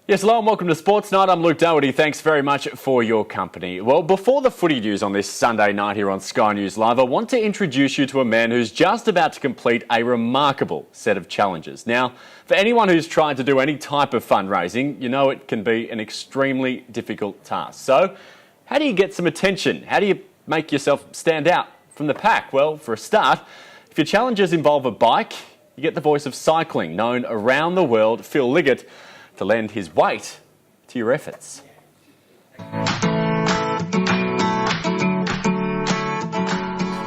Yes, hello and welcome to Sports Night. I'm Luke Doherty. Thanks very much for your company. Well, before the footy news on this Sunday night here on Sky News Live, I want to introduce you to a man who's just about to complete a remarkable set of challenges. Now, for anyone who's tried to do any type of fundraising, you know it can be an extremely difficult task. So, how do you get some attention? How do you make yourself stand out from the pack? Well, for a start, if your challenges involve a bike, you get the voice of cycling, known around the world, Phil Liggett, to lend his weight to your efforts.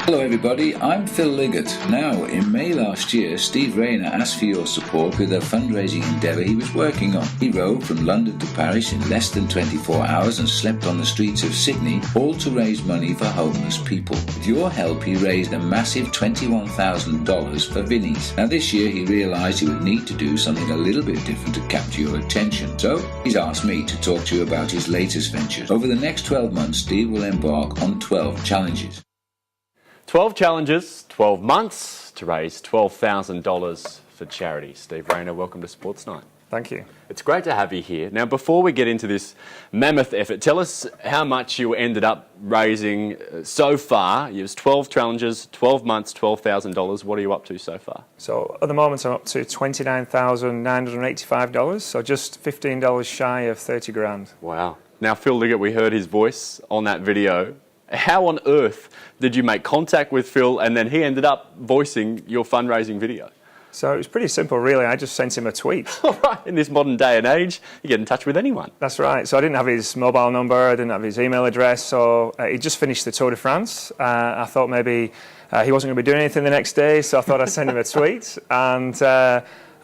Hello everybody, I'm Phil Liggett. Now, in May last year, Steve Raynor asked for your support with a fundraising endeavour he was working on. He rode from London to Paris in less than 24 hours and slept on the streets of Sydney, all to raise money for homeless people. With your help, he raised a massive $21,000 for Vinnie's. Now this year, he realised he would need to do something a little bit different to capture your attention. So, he's asked me to talk to you about his latest ventures. Over the next 12 months, Steve will embark on 12 challenges. 12 challenges, 12 months to raise $12,000 for charity. Steve Raynor, welcome to Sports Night. Thank you. It's great to have you here. Now, before we get into this mammoth effort, tell us how much you ended up raising so far. It was 12 challenges, 12 months, $12,000. What are you up to so far? So at the moment I'm up to $29,985, so just $15 shy of 30 grand. Wow. Now, Phil Liggett, we heard his voice on that video. How on earth did you make contact with Phil and then he ended up voicing your fundraising video? So it was pretty simple, really. I just sent him a tweet. All right, in this modern day and age, you get in touch with anyone. That's right. So I didn't have his mobile number, I didn't have his email address, so he just finished the Tour de France. I thought maybe he wasn't going to be doing anything the next day, so I thought I'd send him a tweet. And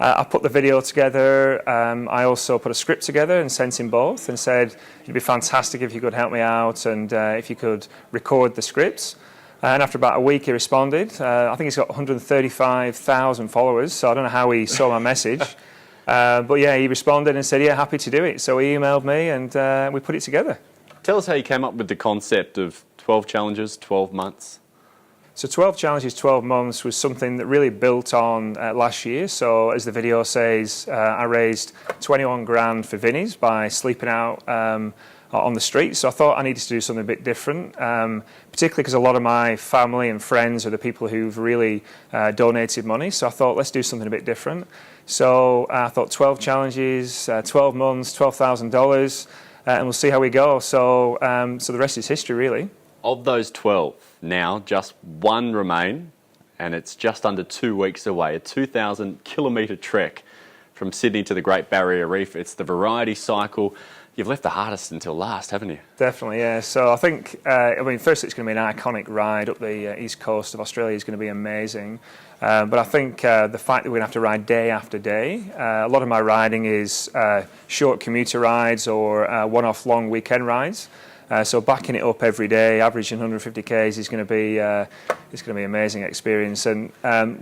I put the video together. I also put a script together and sent him both and said, it'd be fantastic if you could help me out and if you could record the scripts. And after about a week, he responded. I think he's got 135,000 followers, so I don't know how he saw my message. But yeah, he responded and said, yeah, happy to do it. So he emailed me and we put it together. Tell us how you came up with the concept of 12 challenges, 12 months. So 12 challenges, 12 months was something that really built on last year. So as the video says, I raised 21 grand for Vinnie's by sleeping out on the street. So I thought I needed to do something a bit different, particularly because a lot of my family and friends are the people who've really donated money. So I thought, let's do something a bit different. So I thought 12 challenges, 12 months, $12,000, and we'll see how we go. So, so the rest is history, really. Of those 12, now just one remain, and it's just under 2 weeks away, a 2,000-kilometre trek from Sydney to the Great Barrier Reef. It's the variety cycle. You've left the hardest until last, haven't you? Definitely, yeah. So I think, I mean, first it's going to be an iconic ride up the east coast of Australia is going to be amazing. But I think the fact that we're going to have to ride day after day, a lot of my riding is short commuter rides or one-off long weekend rides. So backing it up every day, averaging 150 k's is going to be it's going to be an amazing experience. And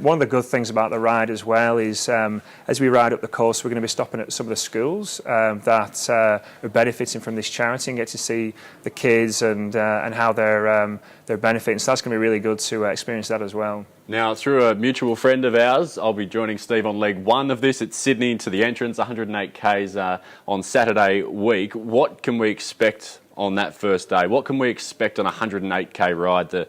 one of the good things about the ride as well is as we ride up the coast, we're going to be stopping at some of the schools that are benefiting from this charity and get to see the kids and how they're benefiting. So that's going to be really good to experience that as well. Now, through a mutual friend of ours, I'll be joining Steve on leg one of this. It's Sydney to the entrance, 108 k's on Saturday week. What can we expect on that first day? What can we expect on a 108k ride to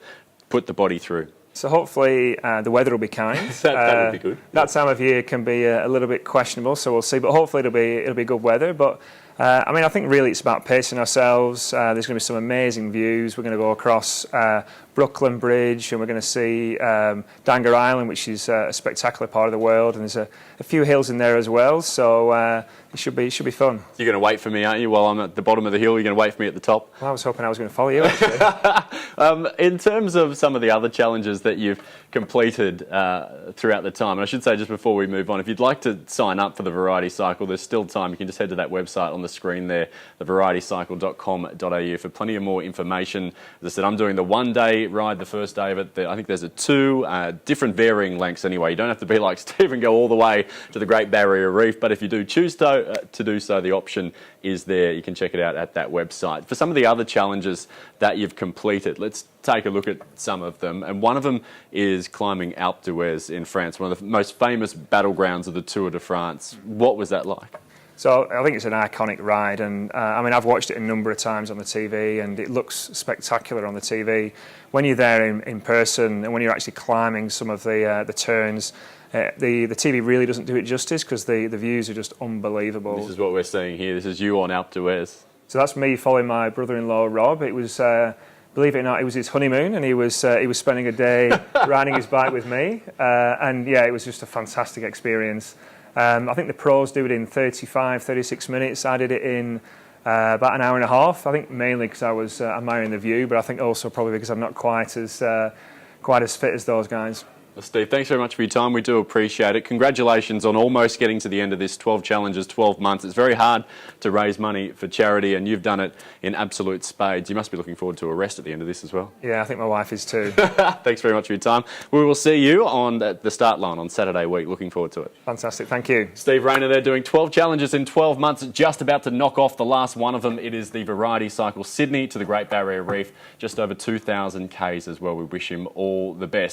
put the body through? So hopefully the weather will be kind. that would be good. That time of year can be a little bit questionable, so we'll see. But hopefully it'll be good weather. But I mean, I think really it's about pacing ourselves. There's going to be some amazing views. We're going to go across Brooklyn Bridge, and we're going to see Dangar Island, which is a spectacular part of the world, and there's a few hills in there as well. So it should be fun. You're going to wait for me, aren't you? While I'm at the bottom of the hill, you're going to wait for me at the top. Well, I was hoping I was going to follow you. Actually. In terms of some of the other challenges that you've completed throughout the time, and I should say just before we move on, if you'd like to sign up for the Variety Cycle, there's still time. You can just head to that website on the screen there, thevarietycycle.com.au, for plenty of more information. As I said, I'm doing the one-day ride, the first day of it. I think there's a two, different varying lengths anyway. You don't have to be like Steve and go all the way to the Great Barrier Reef, but if you do choose to do so, the option is there. You can check it out at that website. For some of the other challenges that you've completed, let's take a look at some of them. And one of them is climbing Alpe d'Huez in France, one of the most famous battlegrounds of the Tour de France. What was that like? So I think it's an iconic ride, and I mean, I've watched it a number of times on the TV, and it looks spectacular on the TV. When you're there in person, and when you're actually climbing some of the turns, the TV really doesn't do it justice, because the views are just unbelievable. This is what we're seeing here. This is you on Alpe d'Huez. So that's me following my brother-in-law Rob. It was, believe it or not, it was his honeymoon, and he was spending a day riding his bike with me, and yeah, it was just a fantastic experience. I think the pros do it in 35, 36 minutes. I did it in about an hour and a half. I think mainly because I was admiring the view, but I think also probably because I'm not quite as fit as those guys. Well, Steve, thanks very much for your time. We do appreciate it. Congratulations on almost getting to the end of this 12 challenges, 12 months. It's very hard to raise money for charity, and you've done it in absolute spades. You must be looking forward to a rest at the end of this as well. Yeah, I think my wife is too. Thanks very much for your time. We will see you on the start line on Saturday week. Looking forward to it. Fantastic, thank you. Steve Raynor there, doing 12 challenges in 12 months, just about to knock off the last one of them. It is the Variety Cycle Sydney to the Great Barrier Reef, just over 2,000 Ks as well. We wish him all the best.